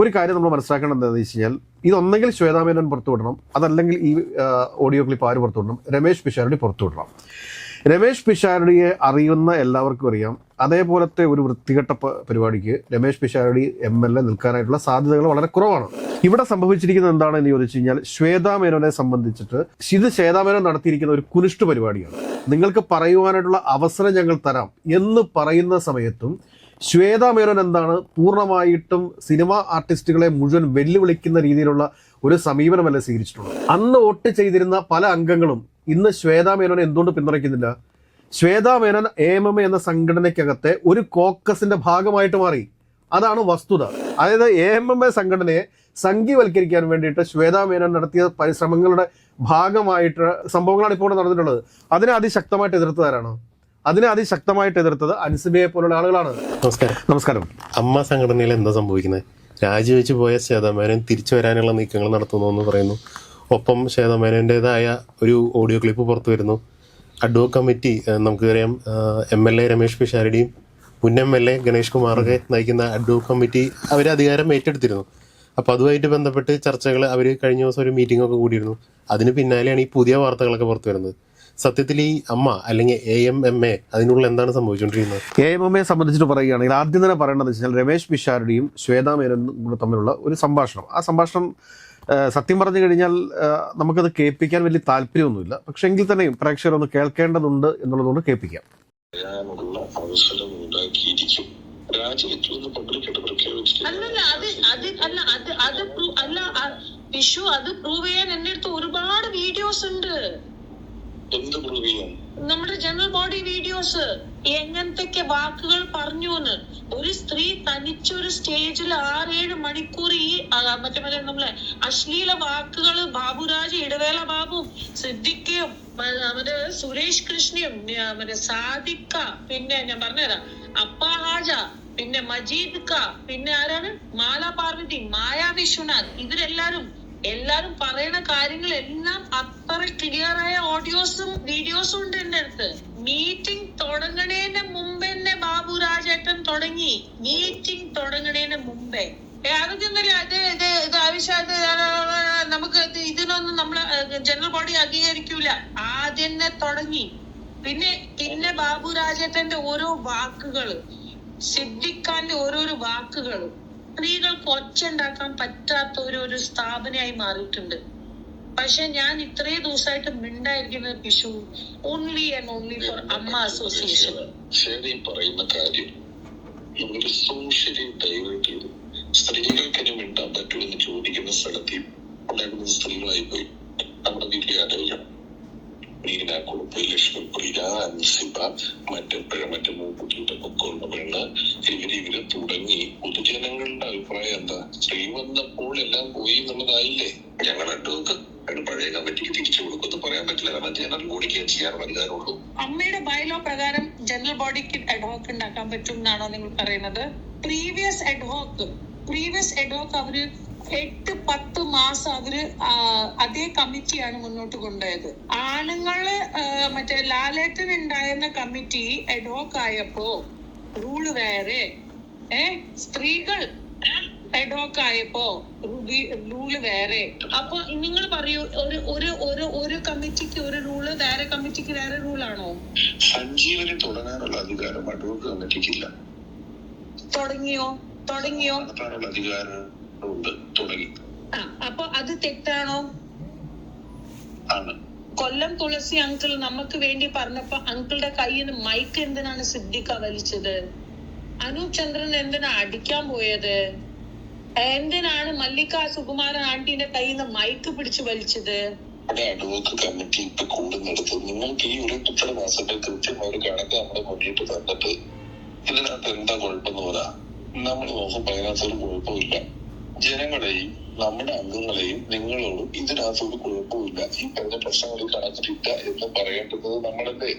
ഒരു കാര്യം നമ്മൾ മനസ്സിലാക്കേണ്ടത് എന്താണെന്ന് വെച്ച് കഴിഞ്ഞാൽ ഇതൊന്നെങ്കിൽ ശ്വേതാ മേനോൻ പുറത്തുവിടണം, അതല്ലെങ്കിൽ ഈ ഓഡിയോ ക്ലിപ്പ് ആര് പുറത്തുവിടണം? രമേശ് പിഷാരടി പുറത്തുവിടണം. രമേശ് പിഷാരടിയെ അറിയുന്ന എല്ലാവർക്കും അറിയാം, അതേപോലത്തെ ഒരു വൃത്തികെട്ട പരിപാടിക്ക് രമേശ് പിഷാരടി MLA നിൽക്കാനായിട്ടുള്ള സാധ്യതകൾ വളരെ കുറവാണ്. ഇവിടെ സംഭവിച്ചിരിക്കുന്നത് എന്താണെന്ന് ചോദിച്ചു കഴിഞ്ഞാൽ, ശ്വേതാ മേനോനെ സംബന്ധിച്ചിട്ട് ഇത് ശ്വേതാ മേനോൻ നടത്തിയിരിക്കുന്ന ഒരു കുനിഷ്ട പരിപാടിയാണ്. നിങ്ങൾക്ക് പറയുവാനായിട്ടുള്ള അവസരം ഞങ്ങൾ തരാം എന്ന് പറയുന്ന സമയത്തും ശ്വേതാ മേനോൻ എന്താണ് പൂർണ്ണമായിട്ടും സിനിമാ ആർട്ടിസ്റ്റുകളെ മുഴുവൻ വെല്ലുവിളിക്കുന്ന രീതിയിലുള്ള ഒരു സമീപനമല്ല സ്വീകരിച്ചിട്ടുള്ളത്. അന്ന് വോട്ട് ചെയ്തിരുന്ന പല അംഗങ്ങളും ഇന്ന് ശ്വേതാ മേനോനെ എന്തുകൊണ്ട് പിന്തുണയ്ക്കുന്നില്ല? ശ്വേതാ മേനോൻ AMMA എന്ന സംഘടനയ്ക്കകത്തെ ഒരു കോക്കസിന്റെ ഭാഗമായിട്ട് മാറി. അതാണ് വസ്തുത. അതായത് AMMA സംഘടനയെ സംഘീവൽക്കരിക്കാൻ വേണ്ടിയിട്ട് ശ്വേതാ മേനോൻ നടത്തിയ പരിശ്രമങ്ങളുടെ ഭാഗമായിട്ട് സംഭവങ്ങളാണ് ഇപ്പോൾ നടന്നിട്ടുള്ളത്. അതിനെ അതിശക്തമായിട്ട് എതിർത്തതാരാണ്? അതിനെ അതിശക്തമായിട്ട് എതിർത്തത് അൻസിബയെ പോലുള്ള ആളുകളാണ്. നമസ്കാരം. അമ്മ സംഘടനയിൽ എന്താ സംഭവിക്കുന്നത്? രാജിവെച്ച് പോയ ശ്വേതാ മേനോൻ തിരിച്ചു വരാനുള്ള നീക്കങ്ങൾ നടത്തുന്നു എന്ന് പറയുന്നു. ഒപ്പം ശ്വേതാ മേനോൻ്റെതായ ഒരു ഓഡിയോ ക്ലിപ്പ് പുറത്തു വരുന്നു. അഡ്വോ കമ്മിറ്റി, നമുക്കറിയാം MLA രമേശ് പിഷാരടിയും മുൻ MLA ഗണേഷ് കുമാറൊക്കെ നയിക്കുന്ന അഡ്വോ കമ്മിറ്റി അവർ അധികാരം ഏറ്റെടുത്തിരുന്നു. അപ്പോൾ അതുമായിട്ട് ബന്ധപ്പെട്ട് ചർച്ചകൾ അവർ കഴിഞ്ഞ ദിവസം ഒരു മീറ്റിംഗ് ഒക്കെ കൂടിയിരുന്നു. അതിന് പിന്നാലെയാണ് ഈ പുതിയ വാർത്തകളൊക്കെ പുറത്തു വരുന്നത്. സത്യത്തിൽ ഈ അമ്മ അല്ലെങ്കിൽ AMMA അതിനുള്ള എന്താണ് സംഭവിച്ചുകൊണ്ടിരിക്കുന്നത്? AMMയെ സംബന്ധിച്ചിട്ട് പറയുകയാണെങ്കിൽ ആദ്യം തന്നെ പറയേണ്ടത് വെച്ചാൽ രമേശ് പിഷാരടിയും ശ്വേതാ മേനോനും കൂടെ തമ്മിലുള്ള ഒരു സംഭാഷണം. ആ സംഭാഷണം സത്യം പറഞ്ഞു കഴിഞ്ഞാൽ നമുക്കത് കേൾപ്പിക്കാൻ വലിയ താല്പര്യമൊന്നുമില്ല. പക്ഷെ എങ്കിൽ തന്നെയും പ്രേക്ഷകർ ഒന്ന് കേൾക്കേണ്ടതുണ്ട് എന്നുള്ളതുകൊണ്ട് കേൾപ്പിക്കാം. അവസരം ഉണ്ടാക്കിയിരിക്കും. അത് പ്രൂവ് ചെയ്യാൻ എന്റെ അടുത്ത് ഒരുപാട് വീഡിയോസ് ഉണ്ട്. എന്ത് പ്രൂവ് ചെയ്യാൻ? നമ്മുടെ ജനറൽ ബോഡി വീഡിയോസ്. എങ്ങനത്തെ വാക്കുകൾ പറഞ്ഞു എന്ന്. ഒരു സ്ത്രീ തനിച്ചൊരു സ്റ്റേജിൽ 6-7 മണിക്കൂർ ഈ മറ്റേ നമ്മളെ അശ്ലീല വാക്കുകൾ ബാബുരാജ്, ഇടവേള ബാബു, സിദ്ദിഖയും മറ്റേ സുരേഷ് കൃഷ്ണയും മറ്റേ സാദിക്ക, പിന്നെ ഞാൻ പറഞ്ഞുതരാം അപ്പാ ഹാജ, പിന്നെ മജീദ് ക, പിന്നെ ആരാണ് മാല പാർവതി, മായ വിശ്വനാഥ്, എല്ലാരും പറയുന്ന കാര്യങ്ങളെല്ലാം അത്ര ക്ലിയർ ആയ ഓഡിയോസും വീഡിയോസും ഉണ്ട് എന്റെ അടുത്ത്. മീറ്റിംഗ് തുടങ്ങണേന്റെ മുമ്പ് തന്നെ ബാബു രാജേട്ടൻ തുടങ്ങി. മീറ്റിംഗ് തുടങ്ങണേന്റെ മുമ്പേ അതൊക്കെ ഇത് ആവശ്യം നമുക്ക് ഇതിനൊന്നും നമ്മള് ജനറൽ ബോഡി അംഗീകരിക്കൂല. ആദ്യം തന്നെ തുടങ്ങി. പിന്നെ ബാബു രാജേട്ടന്റെ ഓരോ വാക്കുകള്, സിദ്ദിഖാന്റെ ഓരോരോ വാക്കുകള് സ്ത്രീകൾക്ക് ഒച്ചുണ്ടാക്കാൻ പറ്റാത്ത ഒരു സ്ഥാപനമായി മാറിയിട്ടുണ്ട്. പക്ഷെ ഞാൻ ഇത്രയും ദിവസമായിട്ട് മിണ്ടായിരിക്കുന്നത് പിഷു ഓൺലി ആൻഡ് ഓൺലി ഫോർ അമ്മ അസോസിയേഷൻ. ശരി, പറയുന്ന കാര്യം നമ്മളൊരു സോഷ്യലി ഡൈവേർട്ട് ചെയ്തു. സ്ത്രീകൾക്ക് മിണ്ടാൻ പറ്റുമെന്ന് ചോദിക്കുന്ന സ്ഥലത്ത് ഉണ്ടാകുന്ന സ്ത്രീകളായി പോയി. നമ്മുടെ വീട്ടിൽ ആലോചിക്കണം. മീന, കുറുപ്പ്, ലക്ഷ്മിപ്രിയ, അൻസിബ, മറ്റേ മൂക്കുട്ടിയുടെ പൊക്കമുള്ള പെണ്ണ്, ഇവര് തുടങ്ങി. പൊതുജനങ്ങളുടെ അഭിപ്രായം എന്താ? സ്ത്രീ വന്നപ്പോൾ എല്ലാം പോയി എന്നുള്ളതായില്ലേ? ഞങ്ങൾ അഡ്വക്ക് പഴയ കമ്മിറ്റിക്ക് തിരിച്ചു കൊടുക്കുമെന്ന് പറയാൻ പറ്റില്ല. കാരണം ജനറൽ ബോഡിക്ക് ചെയ്യാൻ അധികാരമുള്ളൂ. അമ്മയുടെ ബൈലോ പ്രകാരം ജനറൽ ബോഡിക്ക് അഡ്വോക്ക് ഉണ്ടാക്കാൻ പറ്റും എന്നാണോ നിങ്ങൾ പറയുന്നത്? പ്രീവിയസ് അഡ്വോക്ക് അവര് 8-10 മാസം അവര് അതേ കമ്മിറ്റിയാണ് മുന്നോട്ട് കൊണ്ടുപോയത്. ആണുങ്ങള് മറ്റേ ലാലേട്ടൻ ഉണ്ടായിരുന്ന കമ്മിറ്റി അഡ്വോക്ക് ആയപ്പോ റൂള് വേറെ, സ്ത്രീകൾ അഡ്വോക്ക് ആയപ്പോ റൂള് വേറെ. അപ്പൊ നിങ്ങൾ പറയൂ, ഒരു കമ്മിറ്റിക്ക് ഒരു റൂള്, വേറെ കമ്മിറ്റിക്ക് വേറെ റൂളാണോ? സഞ്ജീവനി തുടങ്ങാനുള്ള അധികാരം അഡ്വോക്ക് കമ്മിറ്റിക്കില്ല. തുടങ്ങിയോ അധികാരം തുടങ്ങി. അപ്പൊ അത് തെറ്റാണോ? കൊല്ലം തുളസി അങ്കിൾ നമുക്ക് വേണ്ടി പറഞ്ഞപ്പോ അങ്കിളുടെ കയ്യിൽ നിന്ന് മൈക്ക് എന്തിനാണ് സിദ്ദിഖ വലിച്ചത്? അനൂപ് ചന്ദ്രൻ എന്തിനാ അടിക്കാൻ പോയത്? എന്തിനാണ് മല്ലിക സുകുമാരൻ ആന്റിന്റെ കയ്യിൽ നിന്ന് മൈക്ക് പിടിച്ചു വലിച്ചത്? അഡ്വോക്ക് കമ്മിറ്റി ഇപ്പൊ കൂടുന്നിടത്ത് നിങ്ങൾക്ക് ഈ ഒരു ഇത്ര മാസത്തെ കൃത്യമായ ഒരു കണക്ക് നമ്മളെ മുന്നിട്ട് തന്നിട്ട് ഇതിനകത്ത് എന്താ കുഴപ്പമെന്ന് പറയാ. നമ്മൾ നോക്കുമ്പോ അതിനകത്തൊരു കുഴപ്പമില്ല. ജനങ്ങളെയും നമ്മുടെ അംഗങ്ങളെയും നിങ്ങളോടും ഇതിനകത്തൊരു കുഴപ്പമില്ല. ഈ പറഞ്ഞ പ്രശ്നങ്ങളിൽ കണക്കിലില്ല എന്ന് പറയേണ്ടത് നമ്മളല്ലേ?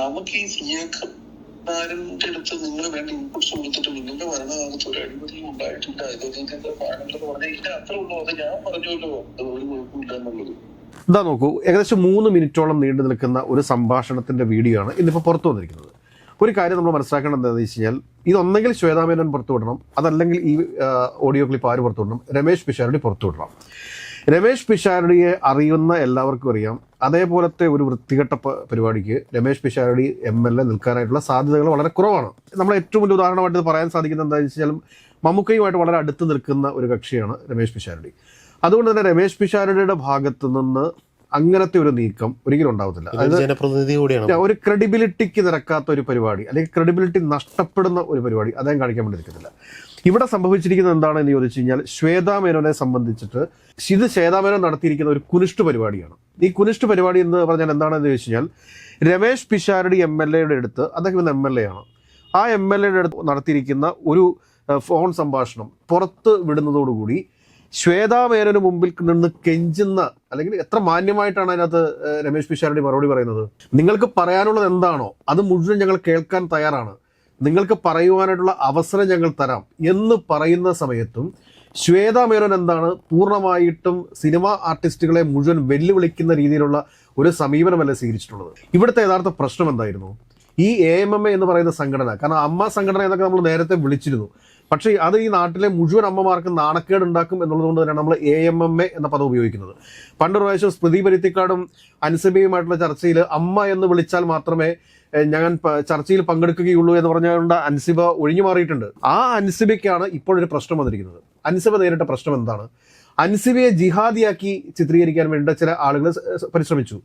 നമുക്ക് ഈ സിയാക്കാരന്റെ അടുത്ത് നിങ്ങൾ വേണ്ട ഇൻപുട്സ് കൊടുത്തിട്ട് നിങ്ങളുടെ ഭരണകാലത്ത് ഒരു അഴിമതിയും ഉണ്ടായിട്ടില്ല. ഇതൊക്കെ പാടുണ്ടെന്ന് പറഞ്ഞാൽ ഇല്ല, അത്രേ ഉള്ളൂ. അത് ഞാൻ പറഞ്ഞല്ലോ, ഒരു കുഴപ്പമില്ല എന്നുള്ളത്. ഇതാ നോക്കൂ, ഏകദേശം 3 മിനിറ്റോളം നീണ്ടു നിൽക്കുന്ന ഒരു സംഭാഷണത്തിന്റെ വീഡിയോ ആണ് ഇന്നിപ്പോൾ പുറത്തു വന്നിരിക്കുന്നത്. ഒരു കാര്യം നമ്മൾ മനസ്സിലാക്കേണ്ടത് എന്താണെന്ന് വെച്ച് കഴിഞ്ഞാൽ ഇതൊന്നെങ്കിൽ ശ്വേതാമേനോൻ പുറത്തുവിടണം, അതല്ലെങ്കിൽ ഈ ഓഡിയോ ക്ലിപ്പ് ആര് പുറത്തുവിടണം? രമേശ് പിഷാരടി പുറത്തുവിടണം. രമേശ് പിഷാരടിയെ അറിയുന്ന എല്ലാവർക്കും അറിയാം, അതേപോലത്തെ ഒരു വൃത്തികെട്ട പരിപാടിക്ക് രമേശ് പിഷാരടി MLA നിൽക്കാനായിട്ടുള്ള സാധ്യതകൾ വളരെ കുറവാണ്. നമ്മൾ ഏറ്റവും വലിയ ഉദാഹരണമായിട്ട് പറയാൻ സാധിക്കുന്നത് എന്താണെന്ന് വെച്ചാൽ മമ്മൂക്കയുമായിട്ട് വളരെ അടുത്ത് നിൽക്കുന്ന ഒരു കക്ഷിയാണ് രമേശ് പിഷാരടി. അതുകൊണ്ട് തന്നെ രമേശ് പിഷാരടിയുടെ ഭാഗത്തു നിന്ന് അങ്ങനത്തെ ഒരു നീക്കം ഒരിക്കലും ഉണ്ടാവത്തില്ല. ജനപ്രതിനിധി കൂടിയാണ്. ഒരു ക്രെഡിബിലിറ്റിക്ക് നിരക്കാത്ത ഒരു പരിപാടി, അല്ലെങ്കിൽ ക്രെഡിബിലിറ്റി നഷ്ടപ്പെടുന്ന ഒരു പരിപാടി അദ്ദേഹം കാണിക്കാൻ വേണ്ടി നിൽക്കുന്നില്ല. ഇവിടെ സംഭവിച്ചിരിക്കുന്നത് എന്താണെന്ന് ചോദിച്ചു കഴിഞ്ഞാൽ, ശ്വേതാ മേനോനെ സംബന്ധിച്ചിട്ട് ഇത് ശ്വേതാ മേനോൻ നടത്തിയിരിക്കുന്ന ഒരു കുനിഷ്ട് പരിപാടിയാണ്. ഈ കുനിഷ്ട് പരിപാടി എന്ന് പറഞ്ഞാൽ എന്താണെന്ന് ചോദിച്ചു കഴിഞ്ഞാൽ, രമേശ് പിഷാരടി MLA അടുത്ത്, അദ്ദേഹം ഇന്ന് MLA ആണ്, ആ MLA അടുത്ത് നടത്തിയിരിക്കുന്ന ഒരു ഫോൺ സംഭാഷണം പുറത്ത് വിടുന്നതോടുകൂടി ശ്വേതാ മേനോന് മുമ്പിൽ നിന്ന് കെഞ്ചുന്ന, അല്ലെങ്കിൽ എത്ര മാന്യമായിട്ടാണ് അതിനകത്ത് രമേശ് പിഷാരടി മറുപടി പറയുന്നത്. നിങ്ങൾക്ക് പറയാനുള്ളത് എന്താണോ അത് മുഴുവൻ ഞങ്ങൾ കേൾക്കാൻ തയ്യാറാണ്, നിങ്ങൾക്ക് പറയുവാനായിട്ടുള്ള അവസരം ഞങ്ങൾ തരാം എന്ന് പറയുന്ന സമയത്തും ശ്വേതാ മേനോൻ എന്താണ് പൂർണ്ണമായിട്ടും സിനിമാ ആർട്ടിസ്റ്റുകളെ മുഴുവൻ വെല്ലുവിളിക്കുന്ന രീതിയിലുള്ള ഒരു സമീപനമല്ല സ്വീകരിച്ചിട്ടുള്ളത്. ഇവിടുത്തെ യഥാർത്ഥ പ്രശ്നം എന്തായിരുന്നു? ഈ AMMA എന്ന് പറയുന്ന സംഘടന, കാരണം അമ്മ സംഘടന എന്നൊക്കെ നമ്മൾ നേരത്തെ വിളിച്ചിരുന്നു, പക്ഷേ അത് ഈ നാട്ടിലെ മുഴുവൻ അമ്മമാർക്ക് നാണക്കേട് ഉണ്ടാക്കും എന്നുള്ളതുകൊണ്ട് തന്നെയാണ് നമ്മൾ AMMA എന്ന പദം ഉപയോഗിക്കുന്നത്. പണ്ട് പ്രാവശ്യം സ്മൃതി പരുത്തിക്കാടും അൻസിബയുമായിട്ടുള്ള ചർച്ചയിൽ അമ്മ എന്ന് വിളിച്ചാൽ മാത്രമേ ഞാൻ ചർച്ചയിൽ പങ്കെടുക്കുകയുള്ളൂ എന്ന് പറഞ്ഞുകൊണ്ട് അൻസിബ ഒഴിഞ്ഞു മാറിയിട്ടുണ്ട്. ആ അൻസിബയ്ക്കാണ് ഇപ്പോഴൊരു പ്രശ്നം വന്നിരിക്കുന്നത്. അൻസിബ നേരിട്ട പ്രശ്നം എന്താണ്? അൻസിബയെ ജിഹാദിയാക്കി ചിത്രീകരിക്കാൻ വേണ്ടി ചില ആളുകൾ പരിശ്രമിച്ചു.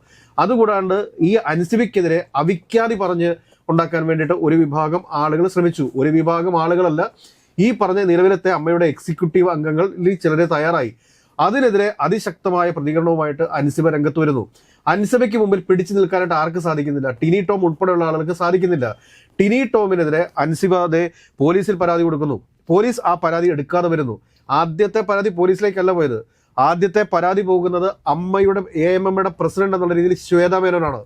അതുകൂടാണ്ട് ഈ അൻസിബയ്ക്കെതിരെ അവിഖ്യാതി പറഞ്ഞ് ഉണ്ടാക്കാൻ വേണ്ടിയിട്ട് ഒരു വിഭാഗം ആളുകൾ ശ്രമിച്ചു. ഒരു വിഭാഗം ആളുകളല്ല, ഈ പറഞ്ഞ നിലവിലത്തെ അമ്മയുടെ എക്സിക്യൂട്ടീവ് അംഗങ്ങളിൽ ചിലരെ തയ്യാറായി. അതിനെതിരെ അതിശക്തമായ പ്രതികരണവുമായിട്ട് അൻസിബ രംഗത്ത് വരുന്നു. അൻസിബയ്ക്ക് മുമ്പിൽ പിടിച്ചു നിൽക്കാനായിട്ട് ആർക്ക് സാധിക്കുന്നില്ല? ടിനി ടോം ഉൾപ്പെടെയുള്ള ആളുകൾക്ക് സാധിക്കുന്നില്ല. ടിനി ടോമിനെതിരെ അൻസിബ പോലീസിൽ പരാതി കൊടുക്കുന്നു. പോലീസ് ആ പരാതി എടുക്കാതെ വരുന്നു. ആദ്യത്തെ പരാതി പോലീസിലേക്കല്ല പോയത്, ആദ്യത്തെ പരാതി പോകുന്നത് അമ്മയുടെ AMMA പ്രസിഡന്റ് എന്നുള്ള രീതിയിൽ ശ്വേതാ മേനോനാണ്.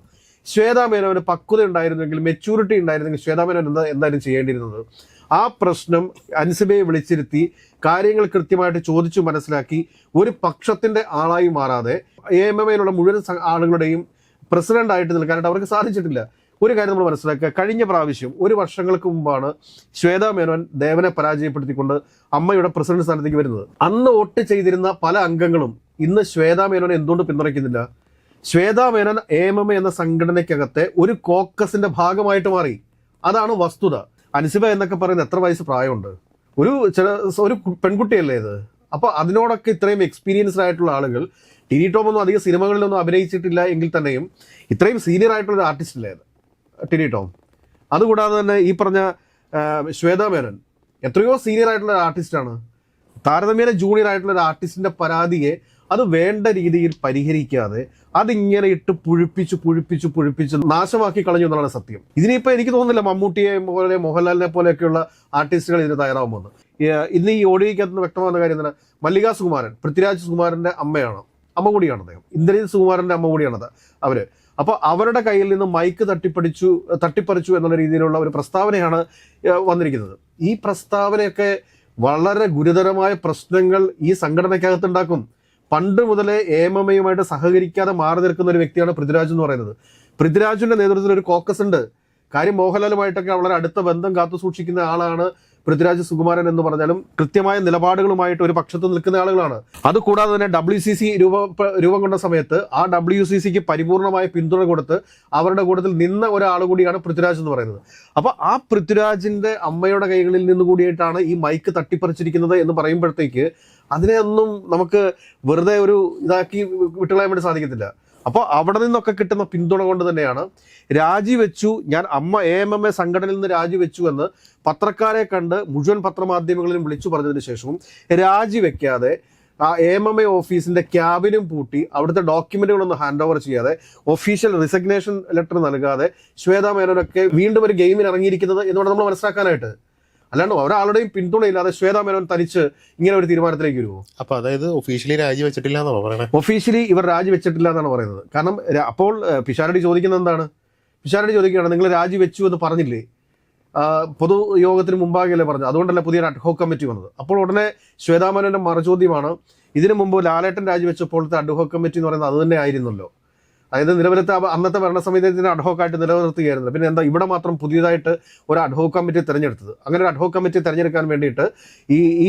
ശ്വേതാ മേനോന് പക്വത ഉണ്ടായിരുന്നെങ്കിൽ, മെച്യൂരിറ്റി ഉണ്ടായിരുന്നെങ്കിൽ ശ്വേതാ മേനോൻ എന്തായാലും ചെയ്യേണ്ടിയിരുന്നത് ആ പ്രശ്നം അൻസിബയെ വിളിച്ചിരുത്തി കാര്യങ്ങൾ കൃത്യമായിട്ട് ചോദിച്ചു മനസ്സിലാക്കി ഒരു പക്ഷത്തിന്റെ ആളായി മാറാതെ AMMA മുഴുവൻ ആളുകളുടെയും പ്രസിഡന്റായിട്ട് നിൽക്കാനായിട്ട് അവർക്ക് സാധിച്ചിട്ടില്ല. ഒരു കാര്യം നമ്മൾ മനസ്സിലാക്കുക, കഴിഞ്ഞ പ്രാവശ്യം ഒരു വർഷങ്ങൾക്ക് മുമ്പാണ് ശ്വേതാ മേനോൻ ദേവനെ പരാജയപ്പെടുത്തിക്കൊണ്ട് അമ്മയുടെ പ്രസിഡന്റ് സ്ഥാനത്തേക്ക് വരുന്നത്. അന്ന് വോട്ട് ചെയ്തിരുന്ന പല അംഗങ്ങളും ഇന്ന് ശ്വേതാ മേനോനെ എന്തുകൊണ്ട് പിന്തുണയ്ക്കുന്നില്ല? ശ്വേതാ മേനോൻ AMMA എന്ന സംഘടനയ്ക്കകത്തെ ഒരു കോക്കസിന്റെ ഭാഗമായിട്ട് മാറി. അതാണ് വസ്തുത. അൻസിബ എന്നൊക്കെ പറയുന്നത് എത്ര വയസ്സ് പ്രായമുണ്ട്? ഒരു പെൺകുട്ടിയല്ലേ ഇത്? അപ്പൊ അതിനോടൊക്കെ ഇത്രയും എക്സ്പീരിയൻസ്ഡ് ആയിട്ടുള്ള ആളുകൾ, ടിനി ടോം ഒന്നും അധികം സിനിമകളിലൊന്നും അഭിനയിച്ചിട്ടില്ല എങ്കിൽ തന്നെയും ഇത്രയും സീനിയർ ആയിട്ടുള്ള ഒരു ആർട്ടിസ്റ്റ് അല്ലേ ടിനി ടോം? അതുകൂടാതെ തന്നെ ഈ പറഞ്ഞ ശ്വേതാ മേനോൻ എത്രയോ സീനിയർ ആയിട്ടുള്ള ഒരു ആർട്ടിസ്റ്റാണ്. താരതമ്യേന ജൂനിയർ ആയിട്ടുള്ള ഒരു ആർട്ടിസ്റ്റിന്റെ പരാതിയെ അത് വേണ്ട രീതിയിൽ പരിഹരിക്കാതെ അതിങ്ങനെ ഇട്ട് പുഴിപ്പിച്ച് നാശമാക്കി കളഞ്ഞു എന്നുള്ളതാണ് സത്യം. ഇതിനിപ്പോൾ എനിക്ക് തോന്നുന്നില്ല മമ്മൂട്ടിയെ പോലെ മോഹൻലാലിനെ പോലെയൊക്കെയുള്ള ആർട്ടിസ്റ്റുകൾ ഇതിന് തയ്യാറാവുമെന്ന്. ഇന്ന് ഈ ഓഡിയോയ്ക്കകത്ത് വ്യക്തമാകുന്ന കാര്യം എന്താണ്? മല്ലിക സുകുമാരൻ പൃഥ്വിരാജ് സുകുമാരന്റെ അമ്മ കൂടിയാണ് അദ്ദേഹം. ഇന്ദ്രജിത് സുകുമാരന്റെ അമ്മ കൂടിയാണത് അവര്. അപ്പോൾ അവരുടെ കയ്യിൽ നിന്ന് മൈക്ക് തട്ടിപ്പറിച്ചു എന്നുള്ള രീതിയിലുള്ള ഒരു പ്രസ്താവനയാണ് വന്നിരിക്കുന്നത്. ഈ പ്രസ്താവനയൊക്കെ വളരെ ഗുരുതരമായ പ്രശ്നങ്ങൾ ഈ സംഘടനയ്ക്കകത്തുണ്ടാക്കും. പണ്ട് മുതലേ AMMAയുമായിട്ട് സഹകരിക്കാതെ മാറി നിൽക്കുന്ന ഒരു വ്യക്തിയാണ് പൃഥ്വിരാജ് എന്ന് പറയുന്നത്. പൃഥ്വിരാജിന്റെ നേതൃത്വത്തിൽ ഒരു കോക്കസ് ഉണ്ട്. കാര്യം മോഹൻലാലുമായിട്ടൊക്കെ വളരെ അടുത്ത ബന്ധം കാത്തു സൂക്ഷിക്കുന്ന ആളാണ് പൃഥ്വിരാജ് സുകുമാരൻ എന്ന് പറഞ്ഞാലും കൃത്യമായ നിലപാടുകളുമായിട്ട് ഒരു പക്ഷത്ത് നിൽക്കുന്ന ആളുകളാണ്. അതുകൂടാതെ തന്നെ WCC രൂപം കൊണ്ട സമയത്ത് ആ WCCക്ക് പരിപൂർണമായ പിന്തുണ കൊടുത്ത് അവരുടെ കൂട്ടത്തിൽ നിന്ന ഒരാൾ കൂടിയാണ് പൃഥ്വിരാജ് എന്ന് പറയുന്നത്. അപ്പൊ ആ പൃഥ്വിരാജിന്റെ അമ്മയുടെ കൈകളിൽ നിന്ന് കൂടിയിട്ടാണ് ഈ മൈക്ക് തട്ടിപ്പറിച്ചിരിക്കുന്നത് എന്ന് പറയുമ്പോഴത്തേക്ക് അതിനെ ഒന്നും നമുക്ക് വെറുതെ ഒരു ഇതാക്കി വിട്ടുകളയാൻ വേണ്ടി സാധിക്കത്തില്ല. അപ്പോൾ അവിടെ നിന്നൊക്കെ കിട്ടുന്ന പിന്തുണ കൊണ്ട് തന്നെയാണ് രാജിവെച്ചു, ഞാൻ AMMA സംഘടനയിൽ നിന്ന് രാജിവെച്ചു എന്ന് പത്രക്കാരെ കണ്ട് മുഴുവൻ പത്രമാധ്യമങ്ങളിലും വിളിച്ചു പറഞ്ഞതിന് ശേഷവും രാജിവെക്കാതെ ആ AMMA ഓഫീസിന്റെ ക്യാബിനും പൂട്ടി അവിടുത്തെ ഡോക്യുമെന്റുകളൊന്നും ഹാൻഡ് ഓവർ ചെയ്യാതെ ഒഫീഷ്യൽ റിസിഗ്നേഷൻ ലെറ്റർ നൽകാതെ ശ്വേതാ മേനോനൊക്കെ വീണ്ടും ഒരു ഗെയിമിന് ഇറങ്ങിയിരിക്കുന്നത് എന്നുകൊണ്ട് നമ്മൾ മനസ്സിലാക്കാനായിട്ട്. അല്ലാണ്ട് ഒരാളുടെയും പിന്തുണയില്ലാതെ ശ്വേതാ മേനോൻ തനിച്ച് ഇങ്ങനെ ഒരു തീരുമാനത്തിലേക്ക് വരുമോ? അപ്പൊ അതായത് ഒഫീഷ്യലി രാജിവെച്ചിട്ടില്ല എന്നാണോ പറയുന്നത്? ഒഫീഷ്യലി ഇവർ രാജിവെച്ചിട്ടില്ല എന്നാണ് പറയുന്നത്. കാരണം അപ്പോൾ പിഷാരടി ചോദിക്കുന്നത് എന്താണ്? പിഷാരടി ചോദിക്കുകയാണ്, നിങ്ങൾ രാജിവെച്ചു എന്ന് പറഞ്ഞില്ലേ? പൊതുയോഗത്തിന് മുമ്പാകെയല്ലേ പറഞ്ഞു, അതുകൊണ്ടല്ലേ പുതിയൊരു അഡ്ഹോക് കമ്മിറ്റി വന്നത്. അപ്പോൾ ഉടനെ ശ്വേതാ മേനോന്റെ മറുചോദ്യമാണ്, ഇതിനു മുമ്പ് ലാലേട്ടൻ രാജിവെച്ചപ്പോഴത്തെ അഡ്ഹോക് കമ്മിറ്റി എന്ന് പറയുന്നത് അത് തന്നെ ആയിരുന്നല്ലോ. അതായത് നിലവിലത്തെ അന്നത്തെ ഭരണസമിതിയുടെ അഡ്ഹോക്കായിട്ട് നിലനിർത്തുകയായിരുന്നു. പിന്നെ എന്താ ഇവിടെ മാത്രം പുതിയതായിട്ട് ഒരു അഡ്ഹോക് കമ്മിറ്റി തിരഞ്ഞെടുത്തത്? അങ്ങനെ ഒരു അഡ്ഹോക് കമ്മിറ്റി തിരഞ്ഞെടുക്കാൻ വേണ്ടിയിട്ട്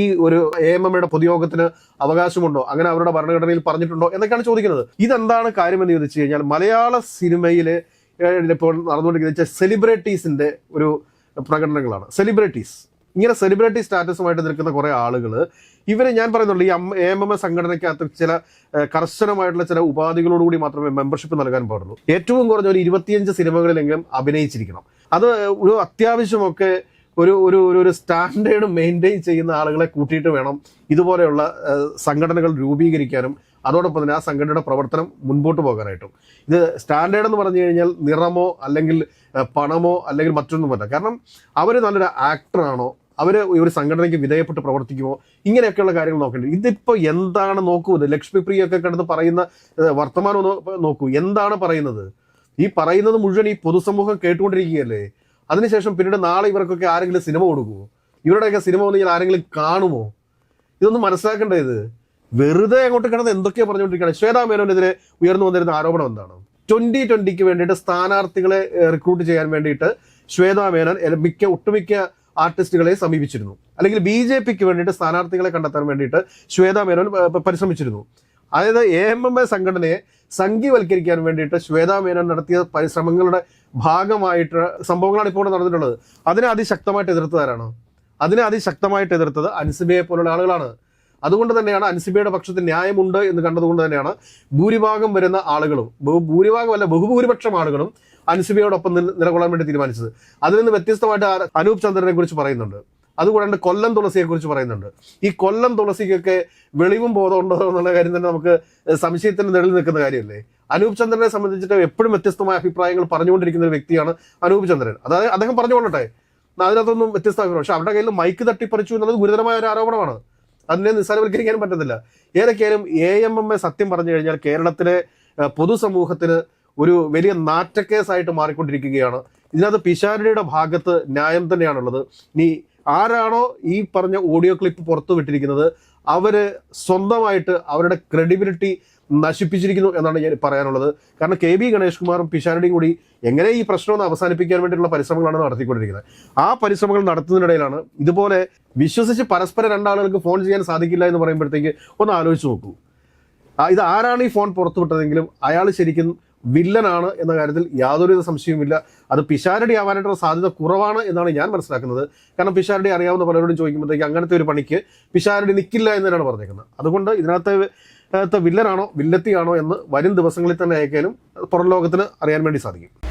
ഈ ഒരു AMMയുടെ പൊതുയോഗത്തിന് അവകാശമുണ്ടോ, അങ്ങനെ അവരുടെ ഭരണഘടനയിൽ പറഞ്ഞിട്ടുണ്ടോ എന്നൊക്കെയാണ് ചോദിക്കുന്നത്. ഇതെന്താണ് കാര്യമെന്ന് ചോദിച്ചു കഴിഞ്ഞാൽ മലയാള സിനിമയിലെ ഇപ്പോൾ നടന്നുകൊണ്ടിരിക്കുന്ന സെലിബ്രിറ്റീസിന്റെ ഒരു പ്രകടനങ്ങളാണ്. ഇങ്ങനെ സെലിബ്രിറ്റി സ്റ്റാറ്റസുമായിട്ട് നിൽക്കുന്ന കുറേ ആളുകൾ ഇവരെ ഞാൻ പറയുന്നുള്ളൂ ഈ AMM സംഘടനയ്ക്കകത്ത് ചില കർശനമായിട്ടുള്ള ചില ഉപാധികളോടുകൂടി മാത്രമേ മെമ്പർഷിപ്പ് നൽകാൻ പാടുള്ളൂ. ഏറ്റവും കുറഞ്ഞ ഒരു 25 സിനിമകളിലെങ്കിലും അഭിനയിച്ചിരിക്കണം. അത് ഒരു അത്യാവശ്യമൊക്കെ ഒരു സ്റ്റാൻഡേർഡ് മെയിൻറ്റെയിൻ ചെയ്യുന്ന ആളുകളെ കൂട്ടിയിട്ട് വേണം ഇതുപോലെയുള്ള സംഘടനകൾ രൂപീകരിക്കാനും അതോടൊപ്പം തന്നെ ആ സംഘടനയുടെ പ്രവർത്തനം മുൻപോട്ട് പോകാനായിട്ടും. ഇത് സ്റ്റാൻഡേർഡ് എന്ന് പറഞ്ഞു കഴിഞ്ഞാൽ നിറമോ അല്ലെങ്കിൽ പണമോ അല്ലെങ്കിൽ മറ്റൊന്നുമല്ല. കാരണം അവർ നല്ലൊരു ആക്ടറാണോ, അവർ ഒരു സംഘടനയ്ക്ക് വിധേയപ്പെട്ട് പ്രവർത്തിക്കുമോ, ഇങ്ങനെയൊക്കെയുള്ള കാര്യങ്ങൾ നോക്കേണ്ടത്. ഇതിപ്പോൾ എന്താണ് നോക്കൂ, ലക്ഷ്മി പ്രിയൊക്കെ കിടന്ന് പറയുന്ന വർത്തമാനം നോക്കൂ, എന്താണ് പറയുന്നത്? ഈ പറയുന്നത് മുഴുവൻ ഈ പൊതുസമൂഹം കേട്ടുകൊണ്ടിരിക്കുകയല്ലേ. അതിനുശേഷം പിന്നീട് നാളെ ഇവർക്കൊക്കെ ആരെങ്കിലും സിനിമ കൊടുക്കുമോ? ഇവരുടെയൊക്കെ സിനിമ വന്നു കഴിഞ്ഞാൽ ആരെങ്കിലും കാണുമോ? ഇതൊന്നും മനസ്സിലാക്കേണ്ടത്. വെറുതെ അങ്ങോട്ട് കിടന്ന് എന്തൊക്കെയോ പറഞ്ഞുകൊണ്ടിരിക്കുകയാണ്. ശ്വേതാ മേനോനെതിരെ ഉയർന്നു വന്നിരുന്ന ആരോപണം എന്താണ്? 2020 വേണ്ടിയിട്ട് സ്ഥാനാർത്ഥികളെ റിക്രൂട്ട് ചെയ്യാൻ വേണ്ടിയിട്ട് ശ്വേതാ മേനോൻ ഒട്ടുമിക്ക ആർട്ടിസ്റ്റുകളെ സമീപിച്ചിരുന്നു. അല്ലെങ്കിൽ BJPക്ക് വേണ്ടിയിട്ട് സ്ഥാനാർത്ഥികളെ കണ്ടെത്താൻ വേണ്ടിയിട്ട് ശ്വേതാ മേനോൻ പരിശ്രമിച്ചിരുന്നു. അതായത് AMM സംഘടനയെ സംഘീവൽക്കരിക്കാൻ വേണ്ടിയിട്ട് ശ്വേതാ മേനോൻ നടത്തിയ പരിശ്രമങ്ങളുടെ ഭാഗമായിട്ട് സംഭവങ്ങളാണ് ഇപ്പോൾ നടന്നിട്ടുള്ളത്. അതിനെ അതിശക്തമായിട്ട് എതിർത്തതാരാണ്? അതിനെ അതിശക്തമായിട്ട് എതിർത്തത് അൻസിബയെ പോലുള്ള ആളുകളാണ്. അതുകൊണ്ട് തന്നെയാണ് അൻസിബയുടെ പക്ഷത്ത് ന്യായമുണ്ട് എന്ന് കണ്ടതുകൊണ്ട് തന്നെയാണ് ഭൂരിഭാഗം വരുന്ന ആളുകളും ബഹുഭൂരിപക്ഷം ആളുകളും അൻസിബയോടൊപ്പം നിലകൊള്ളാൻ വേണ്ടി തീരുമാനിച്ചത്. അതിൽ നിന്ന് വ്യത്യസ്തമായിട്ട് അനൂപ് ചന്ദ്രനെ കുറിച്ച് പറയുന്നുണ്ട്. അതുകൂടാണ്ട് കൊല്ലം തുളസിയെ കുറിച്ച് പറയുന്നുണ്ട്. ഈ കൊല്ലം തുളസിക്കൊക്കെ വെളിവും ബോധമുണ്ടോ എന്നുള്ള കാര്യം തന്നെ നമുക്ക് സംശയത്തിന് നിഴലിൽ നിൽക്കുന്ന കാര്യമല്ലേ. അനൂപ് ചന്ദ്രനെ സംബന്ധിച്ചിട്ട് എപ്പോഴും വ്യത്യസ്തമായ അഭിപ്രായങ്ങൾ പറഞ്ഞുകൊണ്ടിരിക്കുന്ന ഒരു വ്യക്തിയാണ് അനൂപ് ചന്ദ്രൻ. അതായത് അദ്ദേഹം പറഞ്ഞുകൊള്ളട്ടെ, അതിനകത്തൊന്നും വ്യത്യസ്ത അഭിപ്രായം. പക്ഷെ അവരുടെ കയ്യിൽ മൈക്ക് തട്ടിപ്പറിച്ചു എന്നുള്ളത് ഗുരുതരമായ ഒരു ആരോപണമാണ്. അതിനെ നിസ്സാരവൽക്കരിക്കാനും പറ്റത്തില്ല. ഏതൊക്കെയാലും AMM സത്യം പറഞ്ഞു കഴിഞ്ഞാൽ കേരളത്തിലെ പൊതുസമൂഹത്തിന് ഒരു വലിയ നാറ്റക്കേസായിട്ട് മാറിക്കൊണ്ടിരിക്കുകയാണ്. ഇതിനകത്ത് പിഷാരടിയുടെ ഭാഗത്ത് ന്യായം തന്നെയാണുള്ളത്. ഇനി ആരാണോ ഈ പറഞ്ഞ ഓഡിയോ ക്ലിപ്പ് പുറത്തു വിട്ടിരിക്കുന്നത് അവര് സ്വന്തമായിട്ട് അവരുടെ ക്രെഡിബിലിറ്റി നശിപ്പിച്ചിരിക്കുന്നു എന്നാണ് ഞാൻ പറയാനുള്ളത്. കാരണം KB ഗണേഷ് കുമാറും പിഷാരടിയും കൂടി എങ്ങനെ ഈ പ്രശ്നം ഒന്ന് അവസാനിപ്പിക്കാൻ വേണ്ടിയിട്ടുള്ള പരിശ്രമങ്ങളാണ് നടത്തിക്കൊണ്ടിരിക്കുന്നത്. ആ പരിശ്രമങ്ങൾ നടത്തുന്നതിനിടയിലാണ് ഇതുപോലെ വിശ്വസിച്ച് പരസ്പരം രണ്ടാളുകൾക്ക് ഫോൺ ചെയ്യാൻ സാധിക്കില്ല എന്ന് പറയുമ്പോഴത്തേക്ക് ഒന്ന് ആലോചിച്ച് നോക്കൂ. ഇത് ആരാണ് ഈ ഫോൺ പുറത്തുവിട്ടതെങ്കിലും അയാൾ ശരിക്കും വില്ലനാണ് എന്ന കാര്യത്തിൽ യാതൊരുവിധ സംശയവുമില്ല. അത് പിഷാരടി ആവാനായിട്ടുള്ള സാധ്യത കുറവാണ് എന്നാണ് ഞാൻ മനസ്സിലാക്കുന്നത്. കാരണം പിഷാരടി അറിയാവുന്ന പലരോടും ചോദിക്കുമ്പോഴത്തേക്ക് അങ്ങനത്തെ ഒരു പണിക്ക് പിഷാരടി നിൽക്കില്ല എന്ന് തന്നെയാണ് പറഞ്ഞേക്കുന്നത്. അതുകൊണ്ട് ഇതിനകത്ത് വില്ലനാണോ വില്ലത്തിയാണോ എന്ന് വരും ദിവസങ്ങളിൽ തന്നെ അയക്കാനും പുറം ലോകത്തിന് അറിയാൻ വേണ്ടി സാധിക്കും.